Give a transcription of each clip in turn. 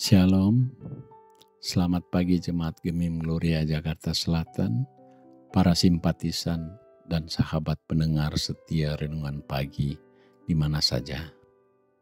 Shalom, selamat pagi Jemaat Gemim Gloria Jakarta Selatan, para simpatisan dan sahabat pendengar setia renungan pagi di mana saja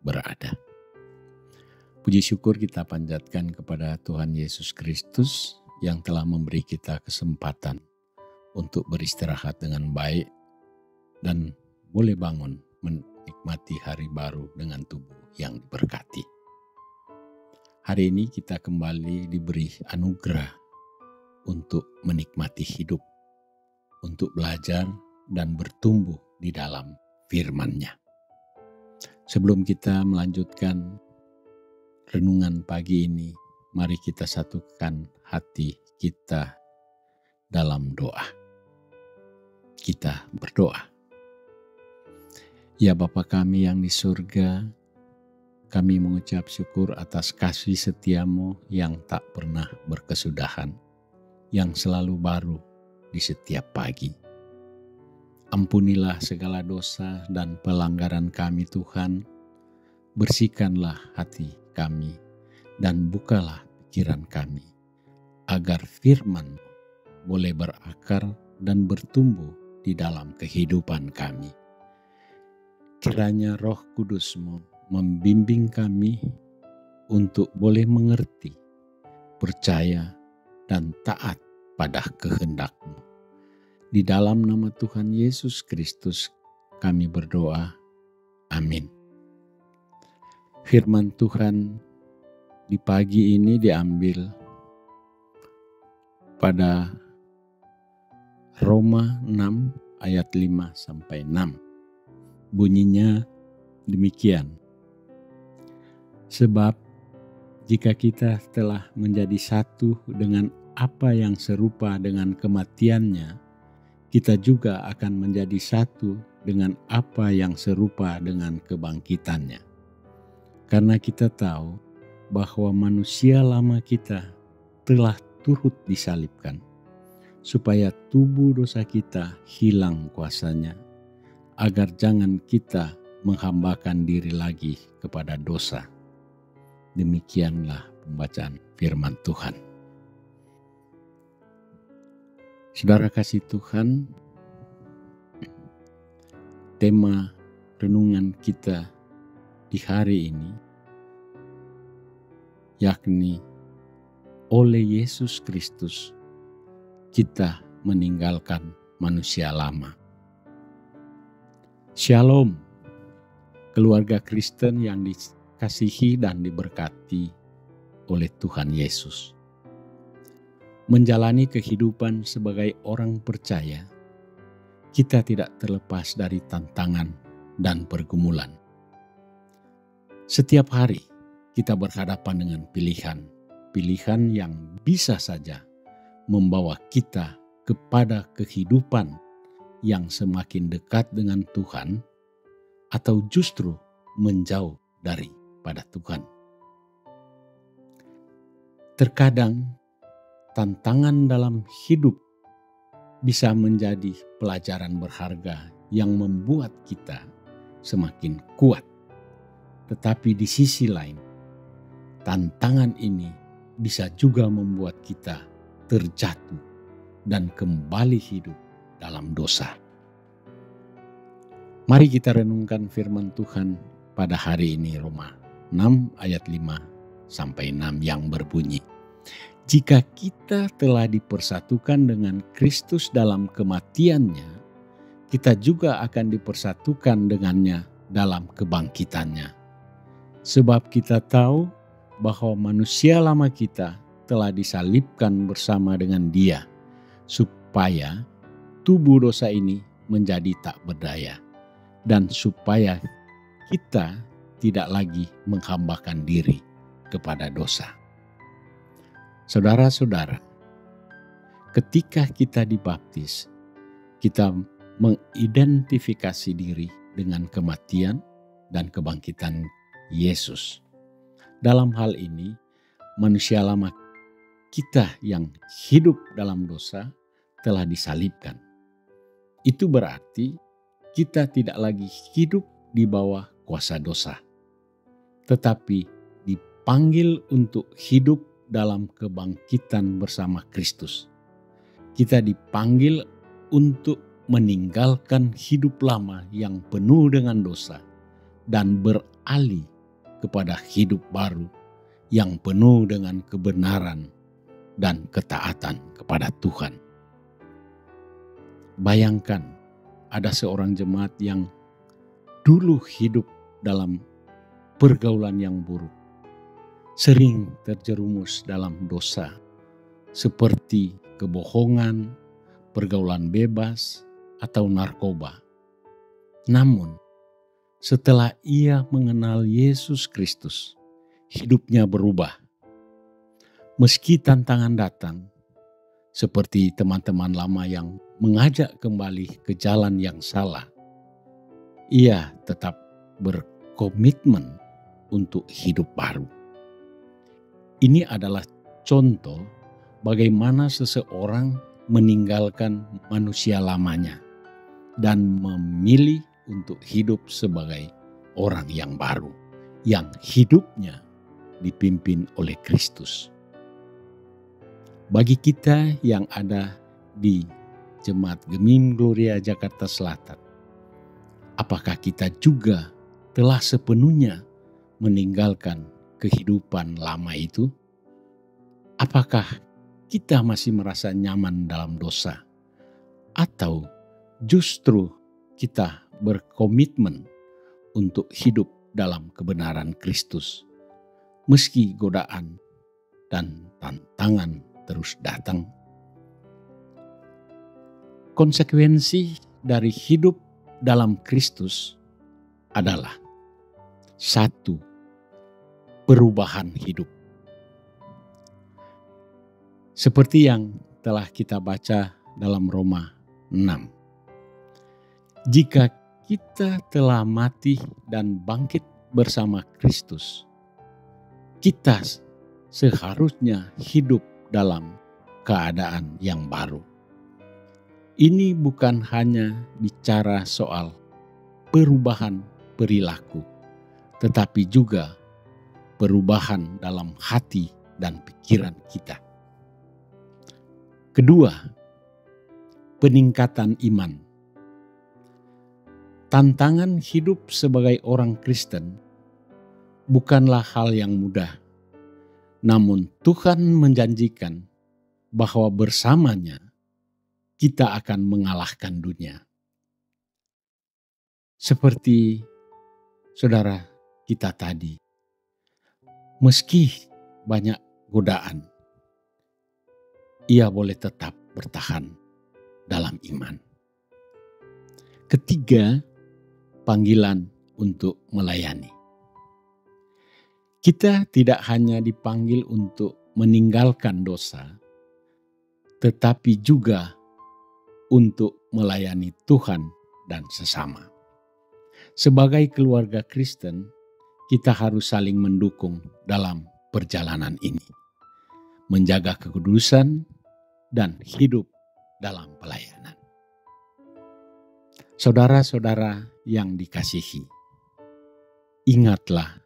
berada. Puji syukur kita panjatkan kepada Tuhan Yesus Kristus yang telah memberi kita kesempatan untuk beristirahat dengan baik dan boleh bangun menikmati hari baru dengan tubuh yang diberkati. Hari ini kita kembali diberi anugerah untuk menikmati hidup, untuk belajar dan bertumbuh di dalam firman-Nya. Sebelum kita melanjutkan renungan pagi ini, mari kita satukan hati kita dalam doa. Kita berdoa. Ya Bapa kami yang di surga, kami mengucap syukur atas kasih setiamu yang tak pernah berkesudahan, yang selalu baru di setiap pagi. Ampunilah segala dosa dan pelanggaran kami Tuhan, bersihkanlah hati kami dan bukalah pikiran kami, agar firman boleh berakar dan bertumbuh di dalam kehidupan kami. Kiranya Roh Kudus-Mu membimbing kami untuk boleh mengerti, percaya, dan taat pada kehendak-Mu. Di dalam nama Tuhan Yesus Kristus kami berdoa. Amin. Firman Tuhan di pagi ini diambil pada Roma 6 ayat 5-6. Bunyinya demikian. Sebab jika kita telah menjadi satu dengan apa yang serupa dengan kematiannya, kita juga akan menjadi satu dengan apa yang serupa dengan kebangkitannya. Karena kita tahu bahwa manusia lama kita telah turut disalibkan, supaya tubuh dosa kita hilang kuasanya, agar jangan kita menghambakan diri lagi kepada dosa. Demikianlah pembacaan firman Tuhan. Saudara kasih Tuhan, tema renungan kita di hari ini yakni oleh Yesus Kristus kita meninggalkan manusia lama. Shalom, keluarga Kristen yang dikasihi dan diberkati oleh Tuhan Yesus. Menjalani kehidupan sebagai orang percaya, kita tidak terlepas dari tantangan dan pergumulan. Setiap hari kita berhadapan dengan pilihan yang bisa saja membawa kita kepada kehidupan yang semakin dekat dengan Tuhan, atau justru menjauh daripada Tuhan. Terkadang tantangan dalam hidup bisa menjadi pelajaran berharga yang membuat kita semakin kuat. Tetapi di sisi lain, tantangan ini bisa juga membuat kita terjatuh dan kembali hidup dalam dosa. Mari kita renungkan firman Tuhan pada hari ini, Roma 6 ayat 5-6 yang berbunyi, jika kita telah dipersatukan dengan Kristus dalam kematiannya, kita juga akan dipersatukan dengannya dalam kebangkitannya. Sebab kita tahu bahwa manusia lama kita telah disalibkan bersama dengan Dia, supaya tubuh dosa ini menjadi tak berdaya, dan supaya kita tidak lagi menghambakan diri kepada dosa. Saudara-saudara, ketika kita dibaptis, kita mengidentifikasi diri dengan kematian dan kebangkitan Yesus. Dalam hal ini, manusia lama kita yang hidup dalam dosa telah disalibkan. Itu berarti kita tidak lagi hidup di bawah kuasa dosa, tetapi dipanggil untuk hidup dalam kebangkitan bersama Kristus. Kita dipanggil untuk meninggalkan hidup lama yang penuh dengan dosa dan beralih kepada hidup baru yang penuh dengan kebenaran dan ketaatan kepada Tuhan. Bayangkan ada seorang jemaat yang dulu hidup dalam pergaulan yang buruk, sering terjerumus dalam dosa seperti kebohongan, pergaulan bebas, atau narkoba. Namun, setelah ia mengenal Yesus Kristus, hidupnya berubah. Meski tantangan datang, seperti teman-teman lama yang mengajak kembali ke jalan yang salah, ia tetap berkomitmen untuk hidup baru. Ini adalah contoh bagaimana seseorang meninggalkan manusia lamanya dan memilih untuk hidup sebagai orang yang baru, yang hidupnya dipimpin oleh Kristus. Bagi kita yang ada di Jemaat Gemim Gloria Jakarta Selatan, apakah kita juga telah sepenuhnya meninggalkan kehidupan lama itu? Apakah kita masih merasa nyaman dalam dosa? Atau justru kita berkomitmen untuk hidup dalam kebenaran Kristus, meski godaan dan tantangan terus datang? Konsekuensi dari hidup dalam Kristus adalah 1. Perubahan hidup. Seperti yang telah kita baca dalam Roma 6. Jika kita telah mati dan bangkit bersama Kristus, kita seharusnya hidup dalam keadaan yang baru. Ini bukan hanya bicara soal perubahan perilaku, tetapi juga perubahan dalam hati dan pikiran kita. Kedua, peningkatan iman. Tantangan hidup sebagai orang Kristen bukanlah hal yang mudah. Namun Tuhan menjanjikan bahwa bersamanya kita akan mengalahkan dunia. Seperti saudara kita tadi, meski banyak godaan, ia boleh tetap bertahan dalam iman. Ketiga, panggilan untuk melayani. Kita tidak hanya dipanggil untuk meninggalkan dosa, tetapi juga untuk melayani Tuhan dan sesama. Sebagai keluarga Kristen, kita harus saling mendukung dalam perjalanan ini, menjaga kekudusan dan hidup dalam pelayanan. Saudara-saudara yang dikasihi, ingatlah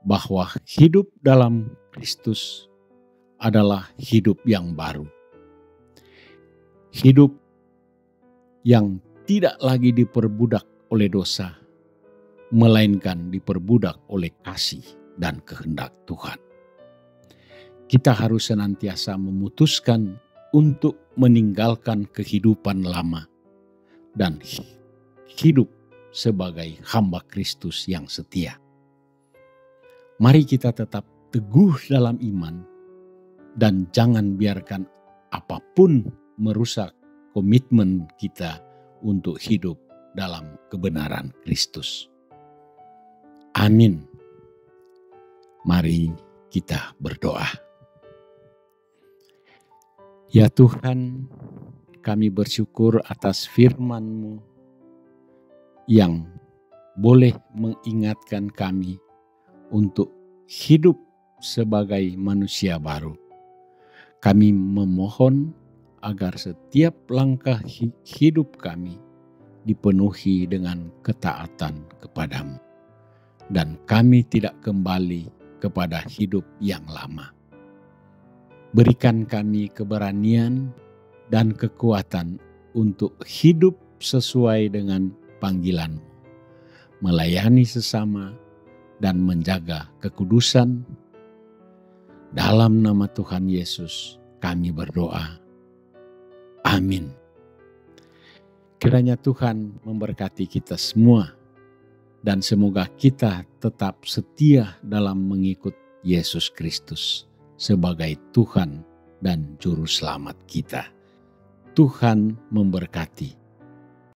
bahwa hidup dalam Kristus adalah hidup yang baru. Hidup yang tidak lagi diperbudak oleh dosa, melainkan diperbudak oleh kasih dan kehendak Tuhan. Kita harus senantiasa memutuskan untuk meninggalkan kehidupan lama dan hidup sebagai hamba Kristus yang setia. Mari kita tetap teguh dalam iman dan jangan biarkan apapun merusak komitmen kita untuk hidup dalam kebenaran Kristus. Amin. Mari kita berdoa. Ya Tuhan, kami bersyukur atas firman-Mu yang boleh mengingatkan kami untuk hidup sebagai manusia baru. Kami memohon agar setiap langkah hidup kami dipenuhi dengan ketaatan kepadamu. Dan kami tidak kembali kepada hidup yang lama. Berikan kami keberanian dan kekuatan untuk hidup sesuai dengan panggilan-Mu, melayani sesama dan menjaga kekudusan. Dalam nama Tuhan Yesus kami berdoa. Amin. Kiranya Tuhan memberkati kita semua dan semoga kita tetap setia dalam mengikut Yesus Kristus sebagai Tuhan dan Juru Selamat kita. Tuhan memberkati.